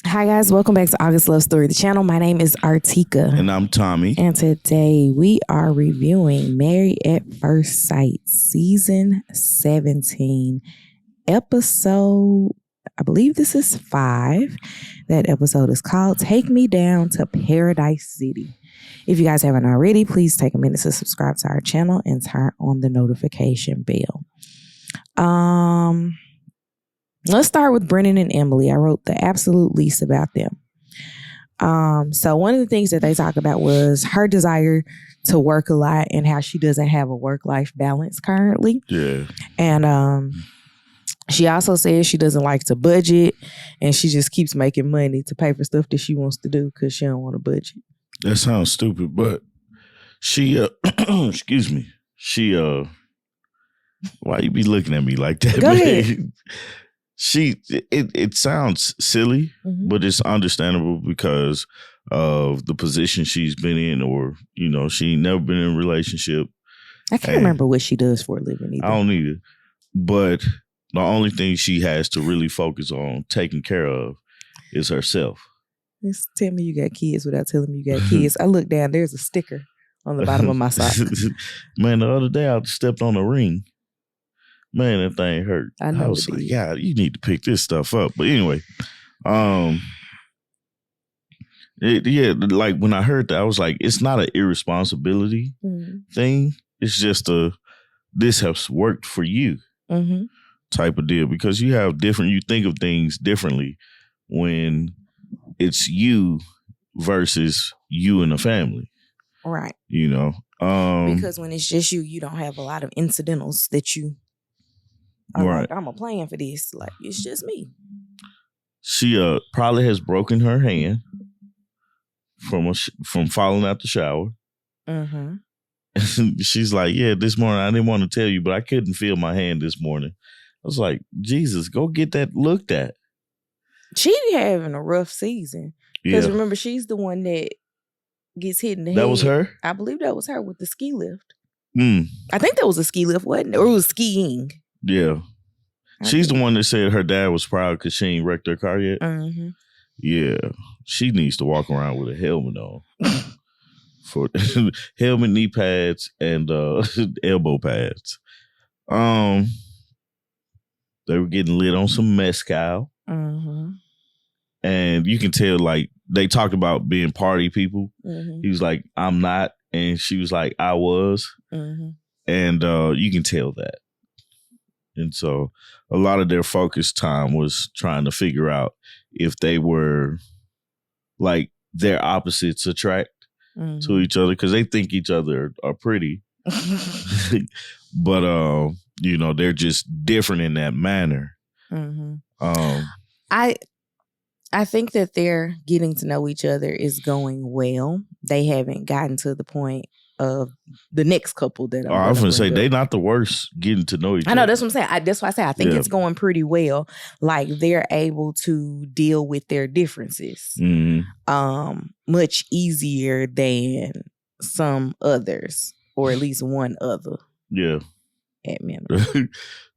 Hi guys, welcome back to August Love Story, the channel. My name is Artieka. And I'm Tommy. And today we are reviewing Married at First Sight, Season 17, episode, I believe this is 5. That episode is called Take Me Down to Paradise City. If you guys haven't already, please take a minute to subscribe to our channel and turn on the notification bell. Let's start with Brennan and Emily. I wrote the absolute least about them. So one of the things that they talk about was her desire to work a lot and how she doesn't have a work-life balance currently. Yeah. And she also says she doesn't like to budget and she just keeps making money to pay for stuff that she wants to do because she don't want to budget. That sounds stupid, but she, excuse me, she, why you be looking at me like that? Go ahead. It sounds silly, but it's understandable because of the position she's been in, or, you know, she ain't never been in a relationship. I can't remember what she does for a living either. I don't either. But the only thing she has to really focus on taking care of is herself. Just tell me you got kids without telling me you got kids. I look down, there's a sticker on the bottom of my sock. Man, the other day I stepped on a ring. Man, that thing hurt. I was like, yeah, you need to pick this stuff up. But anyway, like when I heard that, I was like, it's not an irresponsibility thing. It's just this has worked for you type of deal, because you think of things differently when it's you versus you and the family. Right. You know? Because when it's just you, you don't have a lot of incidentals that you right. Like, I'm a plan for this. Like, it's just me. She probably has broken her hand from falling out the shower. And she's like, yeah, this morning I didn't want to tell you, but I couldn't feel my hand this morning. I was like, Jesus, go get that looked at. She having a rough season. Because remember, she's the one that gets hit in the head. That was her? I believe that was her with the ski lift. I think that was a ski lift, wasn't it? Or it was skiing. Yeah. She's the one that said her dad was proud because she ain't wrecked her car yet. Yeah. She needs to walk around with a helmet on. For helmet, knee pads, and elbow pads. They were getting lit on some mezcal. And you can tell, like, they talked about being party people. He was like, I'm not. And she was like, I was. And you can tell that. And so a lot of their focus time was trying to figure out if they were, like, their opposites attract to each other, because they think each other are pretty. But, you know, they're just different in that manner. I think that they're getting to know each other is going well. They haven't gotten to the point of the next couple that I was going to say, they're not the worst getting to know each other. I know, that's what I'm saying. That's why I say I think it's going pretty well. Like, they're able to deal with their differences much easier than some others, or at least one other. Yeah. At minimum.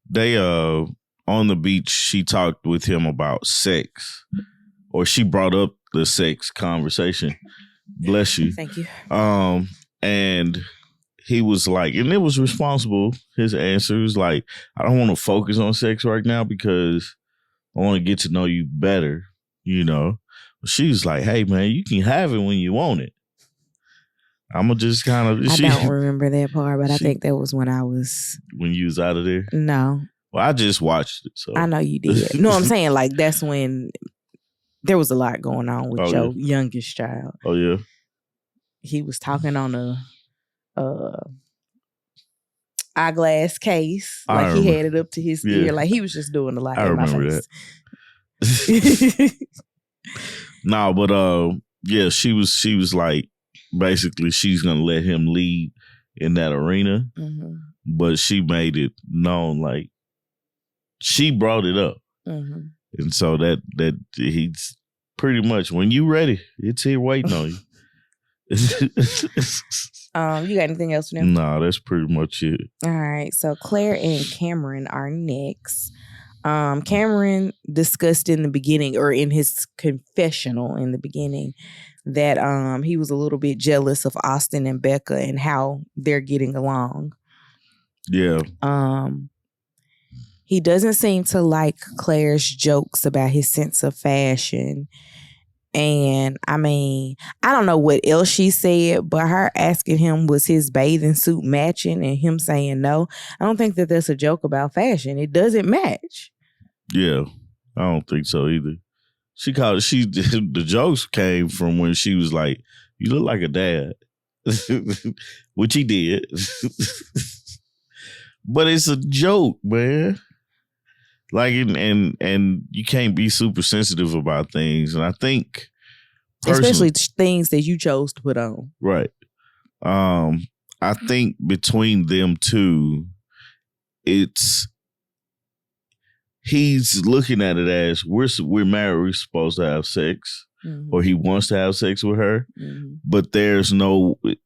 They, on the beach, she talked with him about sex, or she brought up the sex conversation. Bless you. Thank you. And he was like, and it was responsible. His answer was like, I don't want to focus on sex right now because I want to get to know you better, you know. She's like, hey, man, you can have it when you want it. I'm going to just kind of... I don't remember that part, but I think that was when I was... When you was out of there? No. Well, I just watched it, so... I know you did. No, I'm saying, like, that's when there was a lot going on with your youngest child. Oh, yeah? He was talking on a eyeglass case. Like, he had it up to his ear. Like, he was just doing a lot in my face. That. No, but yeah, she was like, basically, she's gonna let him lead in that arena. But she made it known, like, she brought it up. And so that he's pretty much, when you ready, it's here waiting on you. You got anything else for them? No, that's pretty much it. All right. So Claire and Cameron are next. Cameron discussed in the beginning, or in his confessional in the beginning, that he was a little bit jealous of Austin and Becca and how they're getting along. Yeah. He doesn't seem to like Claire's jokes about his sense of fashion. And I mean, I don't know what else she said, but her asking him was his bathing suit matching and him saying no. I don't think that that's a joke about fashion. It doesn't match. Yeah, I don't think so either. The jokes came from when she was like, "You look like a dad," which he did. But it's a joke, man. Like, and you can't be super sensitive about things. And I think, especially things that you chose to put on. Right. I think between them two, he's looking at it as we're married, we're supposed to have sex, or he wants to have sex with her, but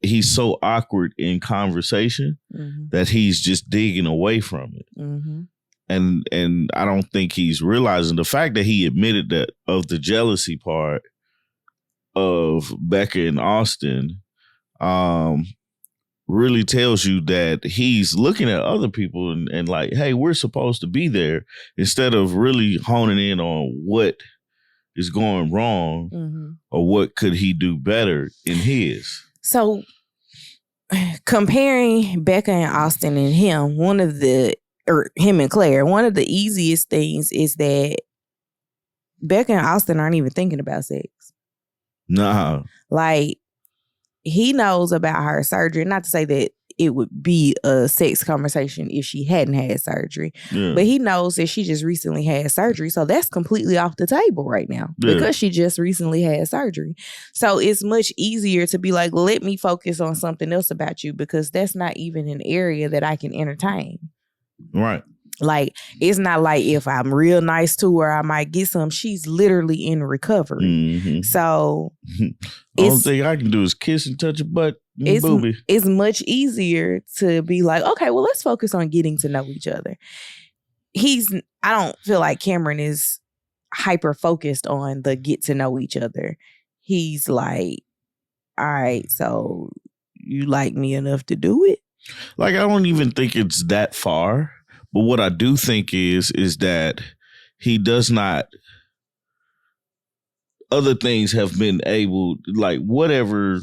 he's so awkward in conversation that he's just digging away from it. And I don't think he's realizing the fact that he admitted that of the jealousy part of Becca and Austin really tells you that he's looking at other people and like, hey, we're supposed to be there, instead of really honing in on what is going wrong or what could he do better in his. So comparing Becca and Austin and him, him and Claire, one of the easiest things is that Becca and Austin aren't even thinking about sex. Nah. Like, he knows about her surgery. Not to say that it would be a sex conversation if she hadn't had surgery. Yeah. But he knows that she just recently had surgery. So that's completely off the table right now because she just recently had surgery. So it's much easier to be like, let me focus on something else about you, because that's not even an area that I can entertain. Right. Like, it's not like if I'm real nice to her, I might get some. She's literally in recovery. So only thing I can do is kiss and touch a butt and booby. It's much easier to be like, okay, well, let's focus on getting to know each other. I don't feel like Cameron is hyper focused on the get to know each other. He's like, all right, so you like me enough to do it? Like, I don't even think it's that far. But what I do think is that he does not, other things have been able, like whatever,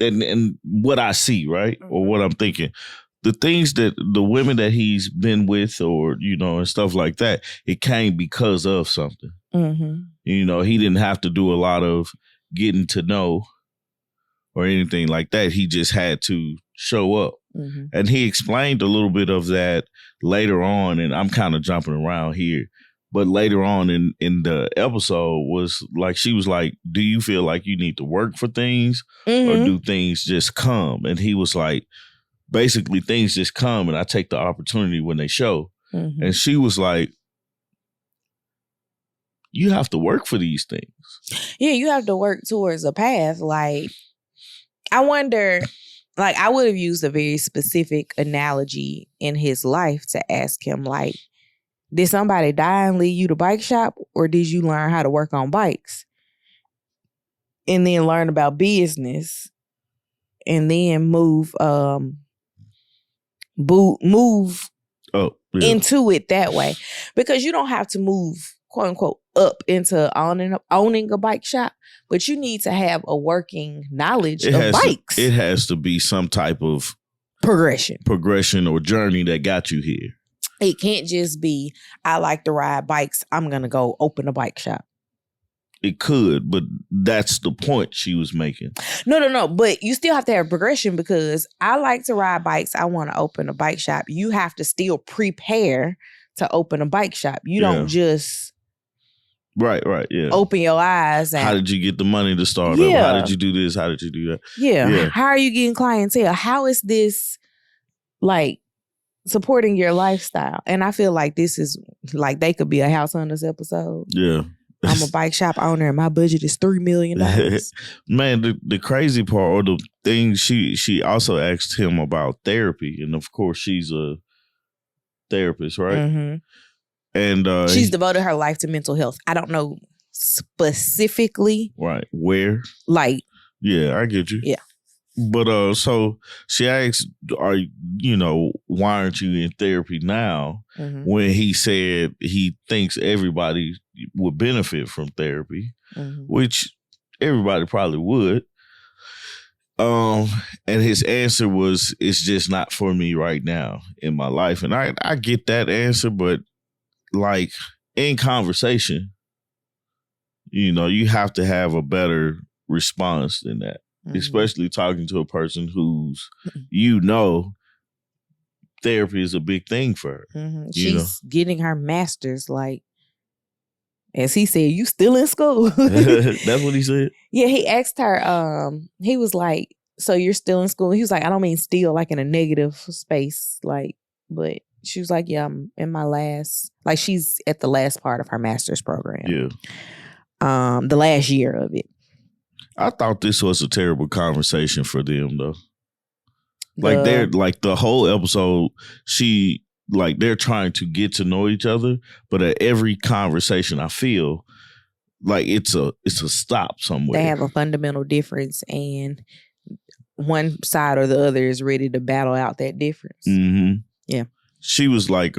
and what I see, right? Or what I'm thinking, the things that the women that he's been with, or, and stuff like that, it came because of something. He didn't have to do a lot of getting to know or anything like that. He just had to show up. And he explained a little bit of that later on, and I'm kind of jumping around here, but later on in the episode was like, she was like, do you feel like you need to work for things or do things just come? And he was like, basically things just come and I take the opportunity when they show. And she was like, you have to work for these things. Yeah, you have to work towards a path. Like, I wonder, like, I would have used a very specific analogy in his life to ask him, like, did somebody die and leave you to bike shop, or did you learn how to work on bikes and then learn about business and then move into it that way? Because you don't have to move, quote unquote, up into owning a bike shop, but you need to have a working knowledge of bikes. It has to be some type of progression or journey that got you here. It can't just be, I like to ride bikes, I'm going to go open a bike shop. It could, but that's the point she was making. No. But you still have to have progression, because I like to ride bikes, I want to open a bike shop. You have to still prepare to open a bike shop. You don't just... Right, yeah. Open your eyes. How did you get the money to start up? How did you do this? How did you do that? Yeah. How are you getting clientele? How is this, like, supporting your lifestyle? And I feel like this is, like, they could be a House Hunters episode. Yeah. I'm a bike shop owner and my budget is $3 million. Man, the crazy part, or the thing, she also asked him about therapy. And of course, she's a therapist, right? And she's devoted her life to mental health. I don't know specifically. Right. Where? Like. Yeah, I get you. Yeah. But so she asked, why aren't you in therapy now? Mm-hmm. When he said he thinks everybody would benefit from therapy, mm-hmm. which everybody probably would. And his answer was, it's just not for me right now in my life. And I get that answer, but like in conversation, you have to have a better response than that. Mm-hmm. Especially talking to a person who's, therapy is a big thing for her. Mm-hmm. She's getting her master's, like, as he said, you still in school. That's what he said? Yeah, he asked her, he was like, so you're still in school? He was like, I don't mean still like in a negative space, like, but she was like, yeah, I'm in my last, like she's at the last part of her master's program. Yeah. The last year of it. I thought this was a terrible conversation for them, though. Like they're like the whole episode, they're trying to get to know each other, but at every conversation, I feel like it's a stop somewhere. They have a fundamental difference, and one side or the other is ready to battle out that difference. Mm-hmm. Yeah, she was like,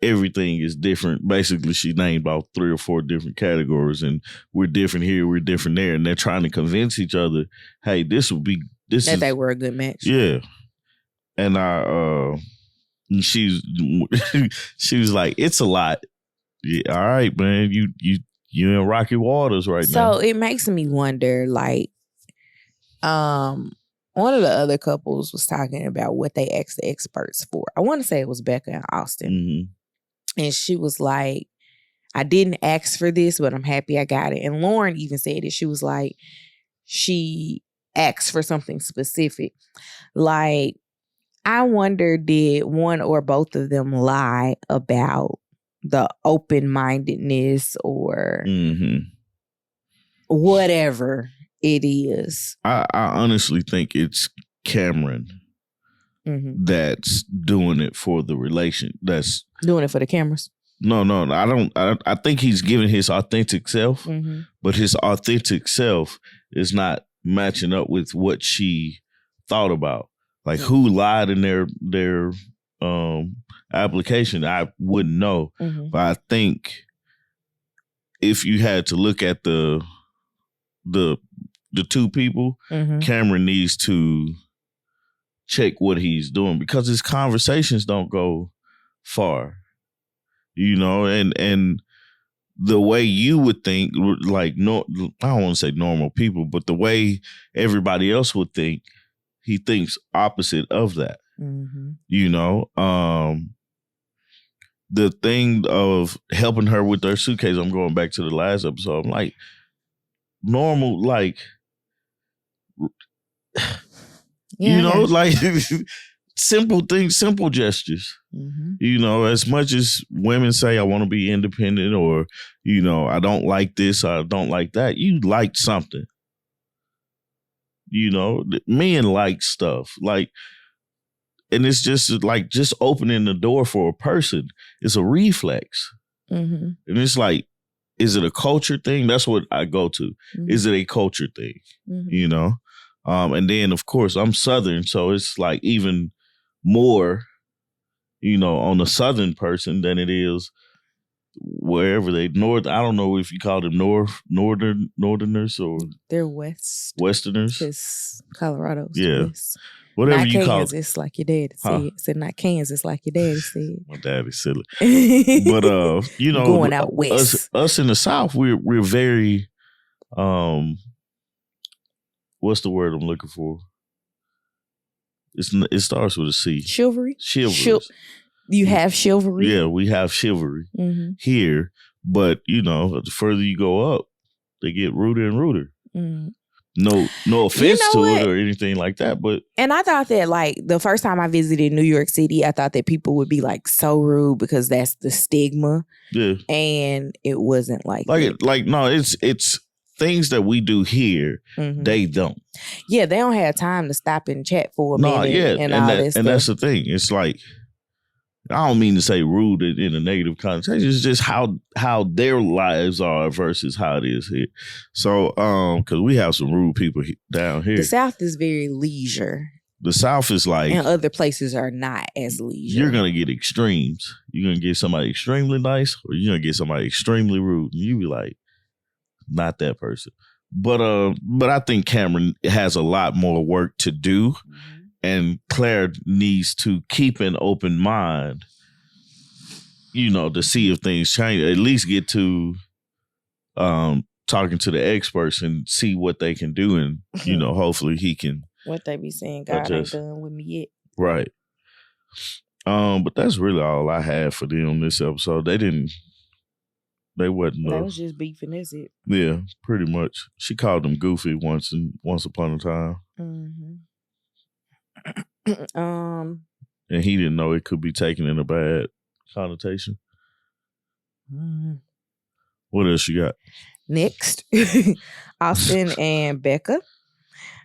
everything is different. Basically, she named about 3 or 4 different categories, and we're different here, we're different there, and they're trying to convince each other, hey, they were a good match. Yeah. And she was like, it's a lot. Yeah, all right, man. You in rocky waters right now. So it makes me wonder, like, one of the other couples was talking about what they asked the experts for. I want to say it was Becca and Austin. Mm-hmm. And she was like, I didn't ask for this, but I'm happy I got it. And Lauren even said it. She was like, she asked for something specific. Like, I wonder, did one or both of them lie about the open-mindedness or mm-hmm. whatever it is? I honestly think it's Cameron mm-hmm. that's doing it for the relation. That's doing it for the cameras. No, I don't. I think he's giving his authentic self, mm-hmm. but his authentic self is not matching up with what she thought about. Like mm-hmm. who lied in their application, I wouldn't know. Mm-hmm. But I think if you had to look at the 2 people, mm-hmm. Cameron needs to check what he's doing because his conversations don't go far. And the way you would think, like, no, I don't want to say normal people, but the way everybody else would think, he thinks opposite of that. Mm-hmm. The thing of helping her with her suitcase, I'm going back to the last episode, I'm like, normal, like, like simple things, simple gestures. Mm-hmm. As much as women say, I want to be independent, or, I don't like this, or I don't like that. You like something. Men like stuff. Like, and it's just like just opening the door for a person. It's a reflex. Mm-hmm. And it's like, is it a culture thing? That's what I go to. Mm-hmm. Is it a culture thing? Mm-hmm. And then, of course, I'm Southern, so it's like even more, on the Southern person than it is wherever they I don't know if you call them Northerners or they're Westerners. Because Colorado's West. Whatever not you Kansas, call it. Like your daddy said. Said not Kansas, like your daddy said. My daddy's silly. But going out west. Us in the South, we're very what's the word I'm looking for? It starts with a C. Chivalry. You have chivalry? Yeah, we have chivalry here. But, the further you go up, they get ruder and ruder. Mm. No offense to it or anything like that. But and I thought that, like, the first time I visited New York City, I thought that people would be, like, so rude because that's the stigma. Yeah. And it wasn't like that. No, it's things that we do here, they don't. Yeah, they don't have time to stop and chat for a minute. Yeah, and all this stuff. And that's the thing. It's like, I don't mean to say rude in a negative connotation. It's just how their lives are versus how it is here. So, because we have some rude people down here. The South is very leisure. The South is like, and other places are not as leisure. You're gonna get extremes. You're gonna get somebody extremely nice, or you're gonna get somebody extremely rude. And you be like, not that person. But I think Cameron has a lot more work to do. And Claire needs to keep an open mind, to see if things change. At least get to talking to the experts and see what they can do. And, hopefully he can. What they be saying, God ain't done with me yet. Right. But that's really all I had for them this episode. They wasn't. They was just beefing, that's it. Yeah, pretty much. She called him goofy once upon a time. Mm-hmm. And he didn't know it could be taken in a bad connotation. Mm-hmm. What else you got? Next, Austin and Becca.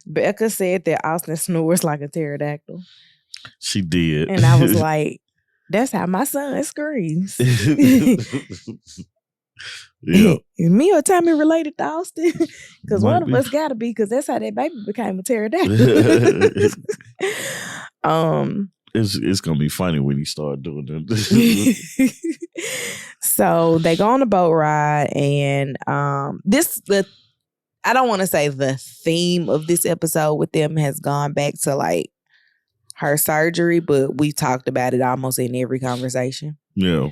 Becca said that Austin snores like a pterodactyl. She did. And I was like, that's how my son screams. Yeah. Is me or Tommy related to Austin? Because one of us got to be, because that's how that baby became a pterodactyl. It's going to be funny when he start doing that. So they go on a boat ride, and I don't want to say the theme of this episode with them has gone back to like her surgery, but we talked about it almost in every conversation. Yeah.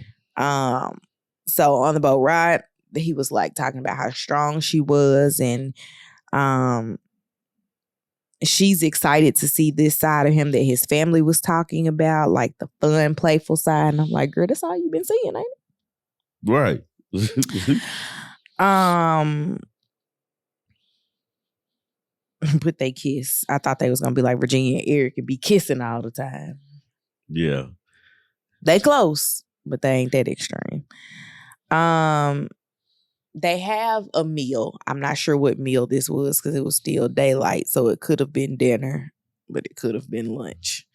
So on the boat ride, he was like talking about how strong she was, and she's excited to see this side of him that his family was talking about, like the fun, playful side. And I'm like, girl, that's all you've been seeing, ain't it? Right. But they kiss. I thought they was gonna be like Virginia and Eric and be kissing all the time. Yeah. They close, but they ain't that extreme. They have a meal. I'm not sure what meal this was because it was still daylight, so it could have been dinner, but it could have been lunch.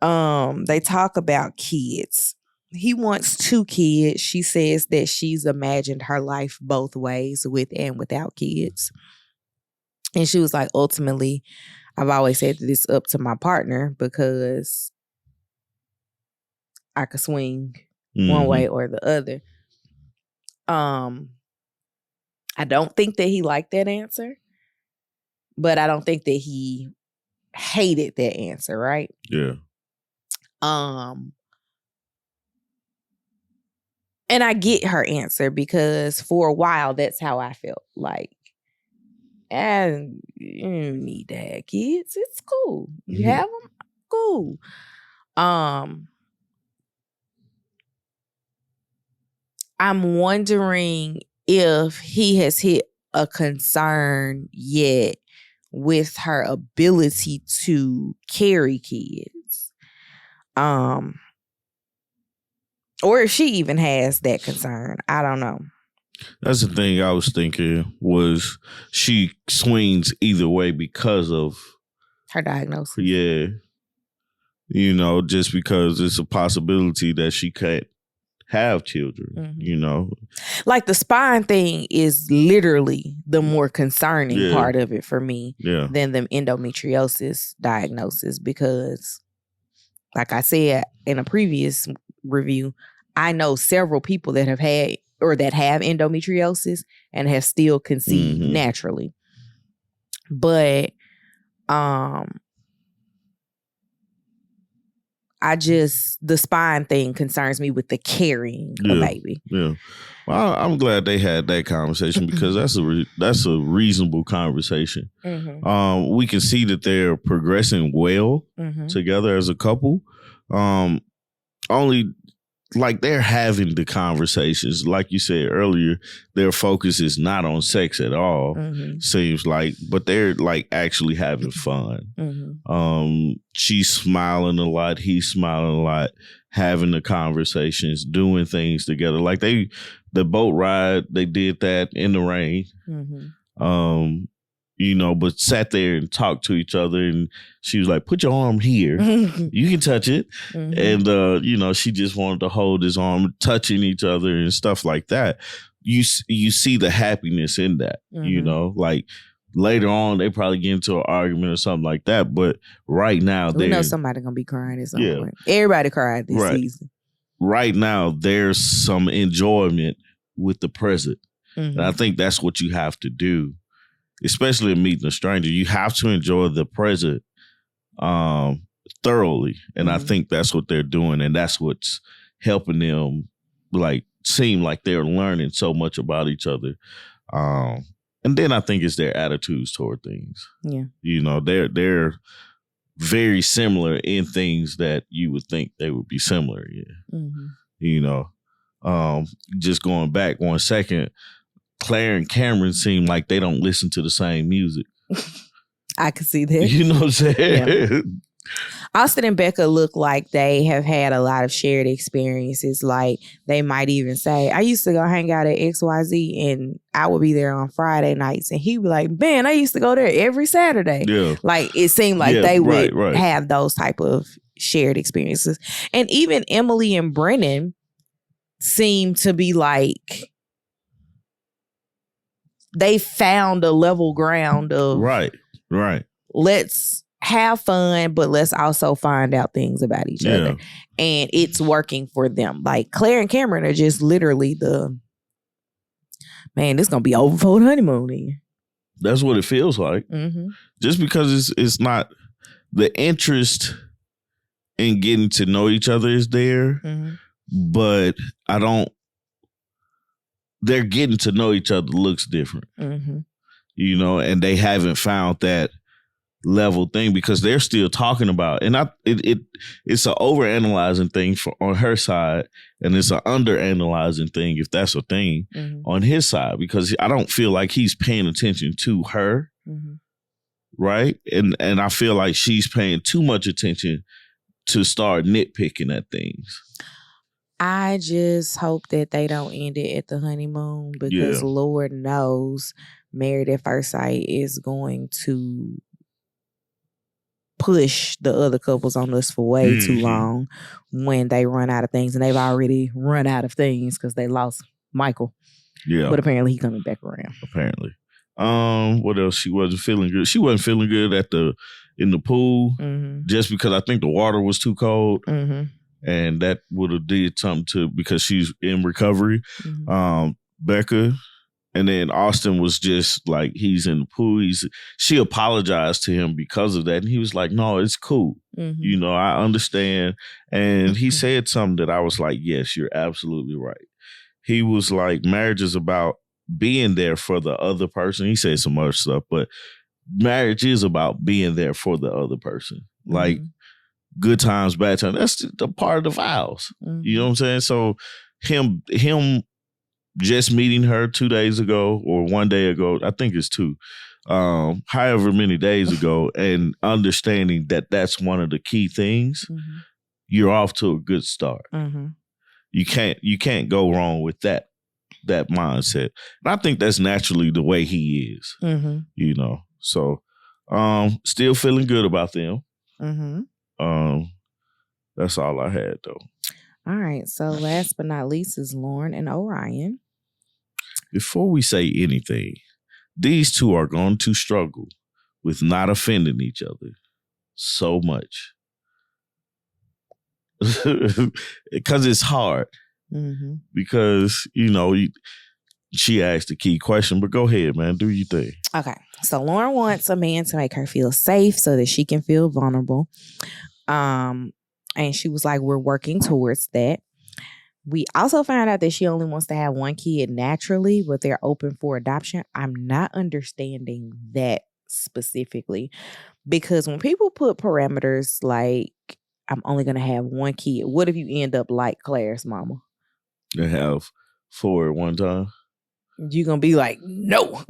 They talk about kids. He wants 2 kids. She says that she's imagined her life both ways, with and without kids. And she was like, ultimately, I've always said that it's up to my partner because I could swing one way or the other. I don't think that he liked that answer, but I don't think that he hated that answer, right? Yeah. And I get her answer because for a while, that's how I felt. Like, and you don't need to have kids. It's cool. You have them? Cool. I'm wondering if he has hit a concern yet with her ability to carry kids. Or if she even has that concern. I don't know. That's the thing I was thinking, was she swings either way because of her diagnosis. Yeah. Just because it's a possibility that she can't have children, Like the spine thing is literally the more concerning part of it for me than the endometriosis diagnosis, because like I said in a previous review, I know several people that have had or that have endometriosis and have still conceived naturally. But the spine thing concerns me with the carrying a baby. Yeah. Well, I'm glad they had that conversation because that's a reasonable conversation. We can see that they're progressing well together as a couple. Only like they're having the conversations. Like you said earlier, their focus is not on sex at all, seems like, but they're like actually having fun. She's smiling a lot, he's smiling a lot, having the conversations, doing things together. Like the boat ride, they did that in the rain. but sat there and talked to each other. And she was like, put your arm here. You can touch it. Mm-hmm. And, she just wanted to hold his arm, touching each other and stuff like that. You see the happiness in that, like later on, they probably get into an argument or something like that. But right now, we know somebody going to be crying at some point. Everybody cried this season. Right now, there's some enjoyment with the present. Mm-hmm. And I think that's what you have to do. Especially in meeting a stranger, you have to enjoy the present thoroughly. And I think that's what they're doing. And that's what's helping them seem like they're learning so much about each other. And then I think it's their attitudes toward things. Yeah. They're very similar in things that you would think they would be similar. Yeah. Mm-hmm. Just going back 1 second, Claire and Cameron seem like they don't listen to the same music. I can see that. You know what I'm saying? Yeah. Austin and Becca look like they have had a lot of shared experiences. Like they might even say, I used to go hang out at XYZ and I would be there on Friday nights. And he'd be like, man, I used to go there every Saturday. Yeah. Like it seemed like they would have those type of shared experiences. And even Emily and Brennan seem to be like, they found a level ground of right. Let's have fun, but let's also find out things about each other. And it's working for them. Like Claire and Cameron are just literally this is gonna be over for the honeymoon here. That's what it feels like. Mm-hmm. Just because it's not the interest in getting to know each other is there, but they're getting to know each other looks different. Mm-hmm. And they haven't found that level thing because they're still talking about, and it's an overanalyzing thing on her side, and it's an underanalyzing thing, if that's a thing, on his side, because I don't feel like he's paying attention to her, right? And I feel like she's paying too much attention to start nitpicking at things. I just hope that they don't end it at the honeymoon because Lord knows Married at First Sight is going to push the other couples on us for way too long when they run out of things. And they've already run out of things because they lost Michael. Yeah. But apparently he's coming back around. Apparently. What else? She wasn't feeling good. She wasn't feeling good in the pool just because I think the water was too cold. And that would have did something because she's in recovery. Becca. And then Austin was just like, he's in the pool. She apologized to him because of that. And he was like, no, it's cool. I understand. And he said something that I was like, yes, you're absolutely right. He was like, marriage is about being there for the other person. He said some other stuff, but marriage is about being there for the other person. Like good times, bad times. That's the part of the vows. You know what I'm saying? So him just meeting her 2 days ago or 1 day ago, I think it's 2, however many days ago, and understanding that that's one of the key things, you're off to a good start. You can't go wrong with that mindset. And I think that's naturally the way he is, So still feeling good about them. That's all I had, though. All right. So last but not least is Lauren and Orion. Before we say anything, these two are going to struggle with not offending each other so much. Because it's hard. Because, she asked the key question, but go ahead, man. Do your thing. Okay. So Lauren wants a man to make her feel safe so that she can feel vulnerable. And she was like, we're working towards that. We also found out that she only wants to have one kid naturally, but they're open for adoption. I'm not understanding that specifically because when people put parameters like, I'm only going to have one kid, what if you end up like Claire's mama? You have 4 at one time? You're going to be like, no.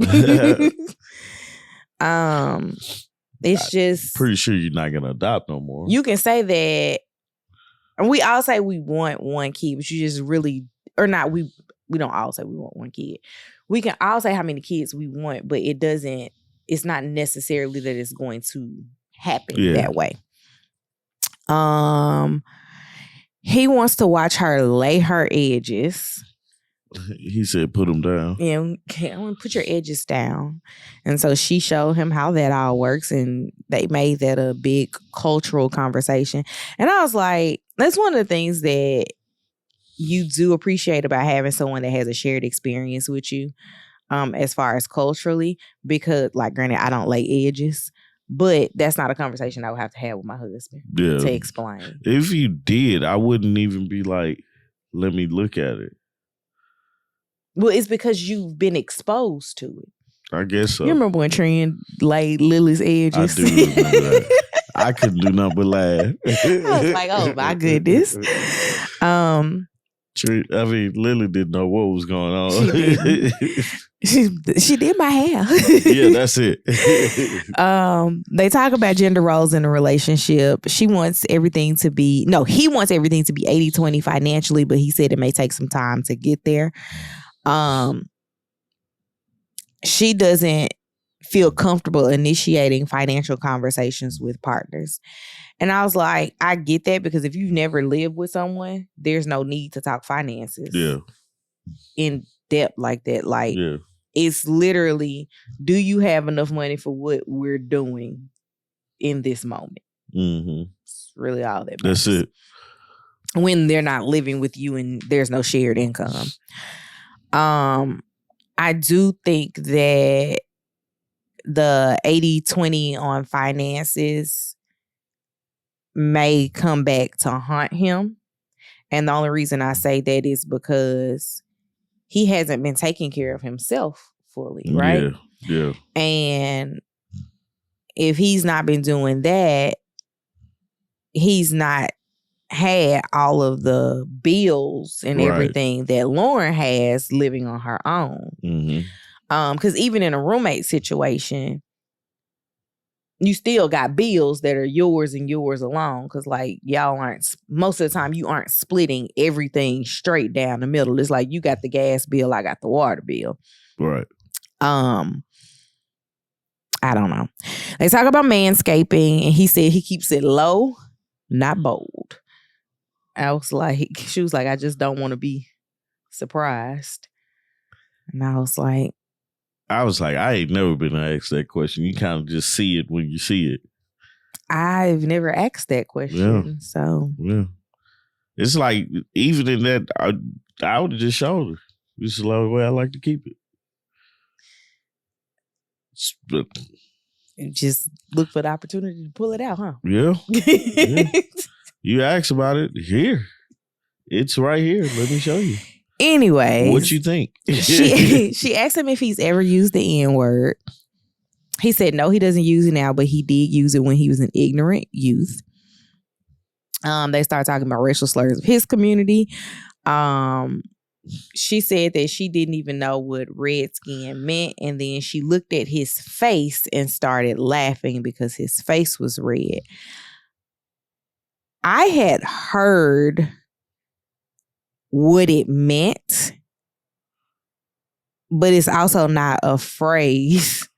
It's just pretty sure you're not going to adopt no more. You can say that. And we all say we want one kid, but you just really, or not, we don't all say we want one kid. We can all say how many kids we want, but it doesn't it's not necessarily that it's going to happen that way. He wants to watch her lay her edges. He said, "Put them down." Yeah, I want to put your edges down. And so she showed him how that all works, and they made that a big cultural conversation. And I was like, that's one of the things that you do appreciate about having someone that has a shared experience with you, as far as culturally, because, like, granted, I don't lay edges, but that's not a conversation I would have to have with my husband to explain. If you did, I wouldn't even be like, let me look at it. Well, it's because you've been exposed to it. I guess so. You remember when Trin laid Lily's edges? I do remember that. I couldn't do nothing but laugh. I was like, oh my goodness. Lily didn't know what was going on. She did my hair. Yeah, that's it. They talk about gender roles in a relationship. He wants everything to be 80-20 financially, but he said it may take some time to get there. She doesn't feel comfortable initiating financial conversations with partners. And I was like, I get that, because if you've never lived with someone, there's no need to talk finances in depth like that. Like, it's literally, do you have enough money for what we're doing in this moment? Mm-hmm. It's really all that matters. That's it. When they're not living with you and there's no shared income. I do think that the 80-20 on finances may come back to haunt him. And the only reason I say that is because he hasn't been taking care of himself fully, right? Yeah. And if he's not been doing that, he's not had all of the bills and everything that Lauren has living on her own. Mm-hmm. Because even in a roommate situation, you still got bills that are yours and yours alone. Because, like, y'all aren't, most of the time, you aren't splitting everything straight down the middle. It's like, you got the gas bill, I got the water bill. Right. I don't know. They talk about manscaping, and he said he keeps it low, not bold. She was like, I just don't want to be surprised. And I was like, I ain't never been asked that question. You kind of just see it when you see it. I've never asked that question. So it's like, even in that, I would have just showed her. This is the way I like to keep it. Just look for the opportunity to pull it out, huh? Yeah. You asked about it. Here. It's right here. Let me show you. Anyway. What you think? She asked him if he's ever used the N-word. He said no, he doesn't use it now, but he did use it when he was an ignorant youth. They started talking about racial slurs of his community. She said that she didn't even know what redskin meant, and then she looked at his face and started laughing because his face was red. I had heard what it meant, but it's also not a phrase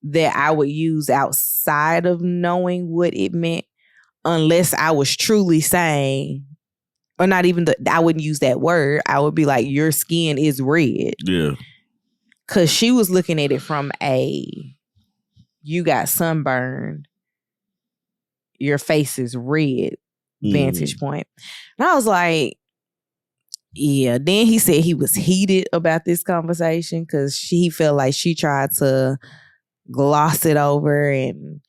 that I would use outside of knowing what it meant, unless I was truly saying, or not even I wouldn't use that word. I would be like, your skin is red. Yeah. Because she was looking at it from you got sunburned, your face is red vantage point. And I was like, yeah. Then he said he was heated about this conversation because he felt like she tried to gloss it over and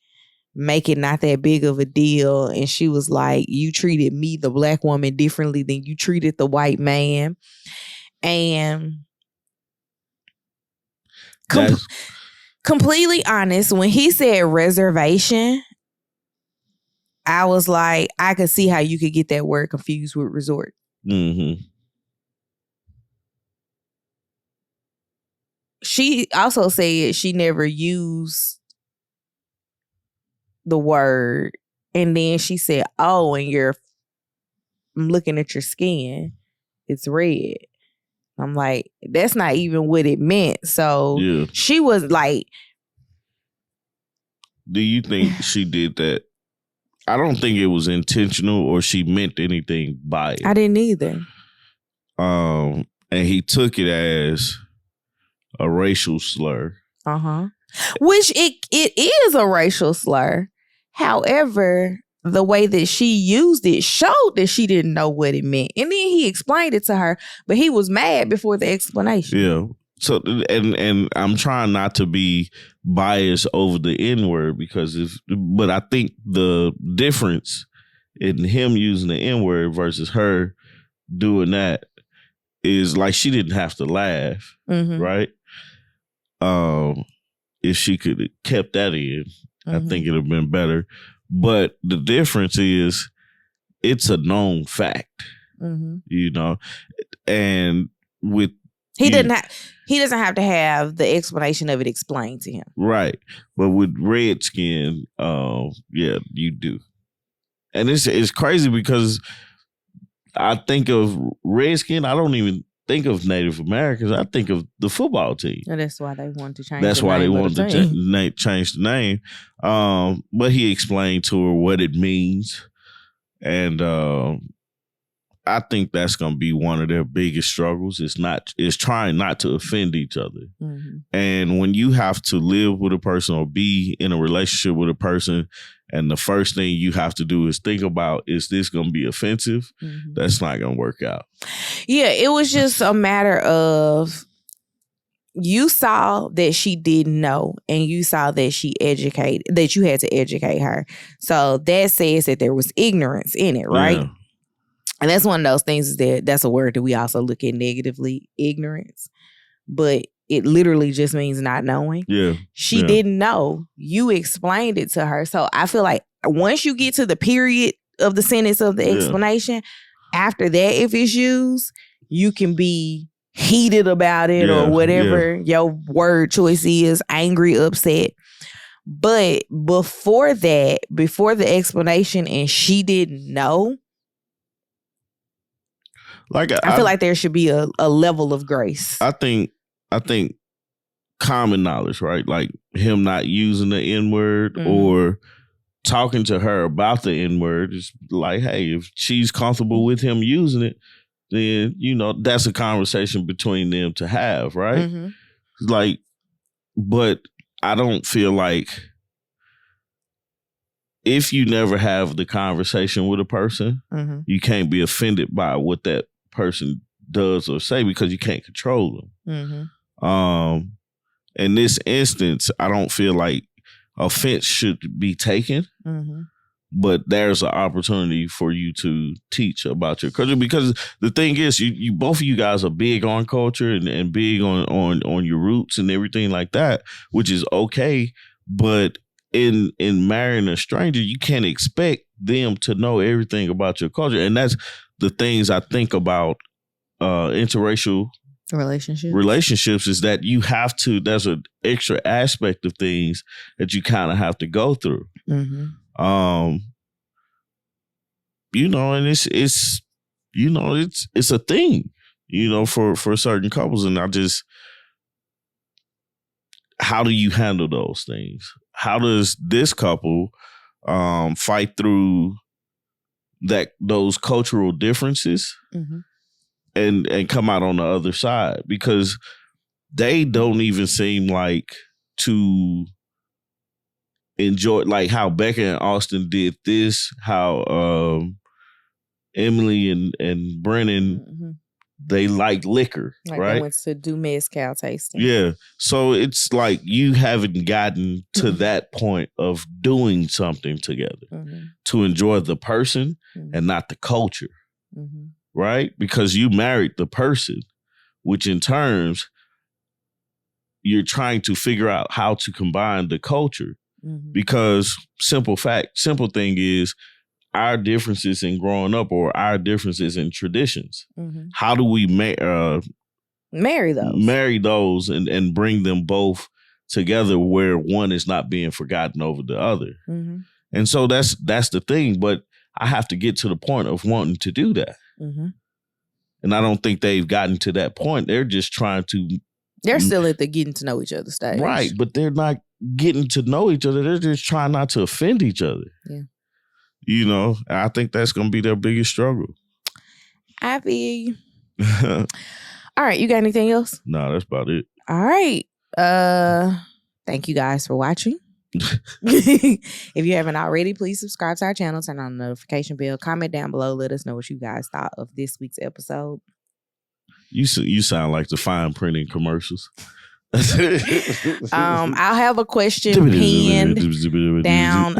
make it not that big of a deal. And she was like, you treated me, the black woman, differently than you treated the white man. And completely honest, when he said reservation, I was like, I could see how you could get that word confused with resort. Mm-hmm. She also said she never used the word. And then she said, oh, and I'm looking at your skin. It's red. I'm like, that's not even what it meant. So she was like, Do you think she did that? I don't think it was intentional or she meant anything by it. I didn't either. And he took it as a racial slur. Which it is a racial slur. However, the way that she used it showed that she didn't know what it meant. And then he explained it to her, but he was mad before the explanation. Yeah. So, and I'm trying not to be biased over the N-word but I think the difference in him using the N-word versus her doing that is like she didn't have to laugh, right? If she could have kept that in, I think it'd have been better. But the difference is it's a known fact, you know, and with he doesn't have to have the explanation of it explained to him, right? But with Redskin, yeah, you do, and it's crazy because I think of Redskin. I don't even think of Native Americans. I think of the football team. And that's why they wanted to change. That's why they wanted to change the name. But he explained to her what it means, and I think that's going to be one of their biggest struggles. It's trying not to offend each other. And when you have to live with a person or be in a relationship with a person, and the first thing you have to do is think about, is this going to be offensive? That's not going to work out. Yeah, it was just a matter of you saw that she didn't know, and you saw that that you had to educate her. So that says that there was ignorance in it, right? Yeah. And that's one of those things that's a word that we also look at negatively, ignorance. But it literally just means not knowing. Yeah. She didn't know. You explained it to her. So I feel like once you get to the period of the sentence of the explanation, after that, if it's used, you can be heated about it or whatever your word choice is, angry, upset. But before the explanation and she didn't know, like I feel like there should be a level of grace. I think common knowledge, right? Like him not using the N-word or talking to her about the N-word is like, hey, if she's comfortable with him using it, then, you know, that's a conversation between them to have, right? Like, but I don't feel like if you never have the conversation with a person, you can't be offended by what that person does or say because you can't control them. In this instance, I don't feel like offense should be taken, but there's an opportunity for you to teach about your culture, because the thing is, you both of you guys are big on culture and big on your roots and everything like that, which is okay. But in marrying a stranger, you can't expect them to know everything about your culture, and that's the things I think about interracial relationships is that you have to, there's an extra aspect of things that you kind of have to go through. You know, and it's you know, it's a thing, you know, for certain couples. And how do you handle those things? How does this couple fight through those cultural differences and come out on the other side? Because they don't even seem like to enjoy, like how Becca and Austin did this, how Emily and Brennan, they like liquor, like right? They went to do mezcal tasting. Yeah. So it's like you haven't gotten to that point of doing something together to enjoy the person and not the culture, right? Because you married the person, which in terms, you're trying to figure out how to combine the culture. Because simple thing is, our differences in growing up or our differences in traditions. How do we marry those and bring them both together where one is not being forgotten over the other? And so that's the thing. But I have to get to the point of wanting to do that. And I don't think they've gotten to that point. They're just trying to They're still at the getting to know each other stage. Right, but they're not getting to know each other. They're just trying not to offend each other. Yeah. You know, I think that's going to be their biggest struggle. I feel you. All right, you got anything else? No, that's about it. All right. Thank you guys for watching. If you haven't already, please subscribe to our channel, turn on the notification bell, comment down below, let us know what you guys thought of this week's episode. You sound like the fine printing commercials. I'll have a question pinned down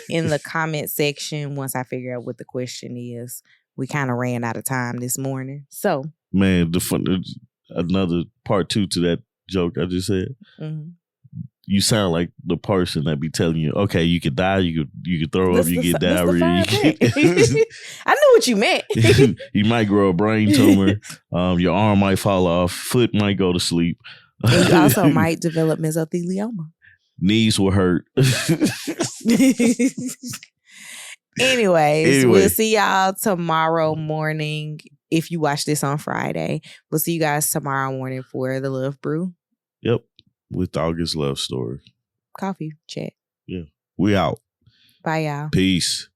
in the comment section once I figure out what the question is. We kind of ran out of time this morning, so man, another part 2 to that joke I just said. Mm-hmm. You sound like the person that be telling you, okay, you could die, you could throw up, you get diarrhea. I knew what you meant. You might grow a brain tumor. Your arm might fall off. Foot might go to sleep. And you also might develop mesothelioma. Knees will hurt. Anyways, we'll see y'all tomorrow morning. If you watch this on Friday, we'll see you guys tomorrow morning for the Love Brew. Yep. With August Love Story. Coffee chat. Yeah. We out. Bye, y'all. Peace.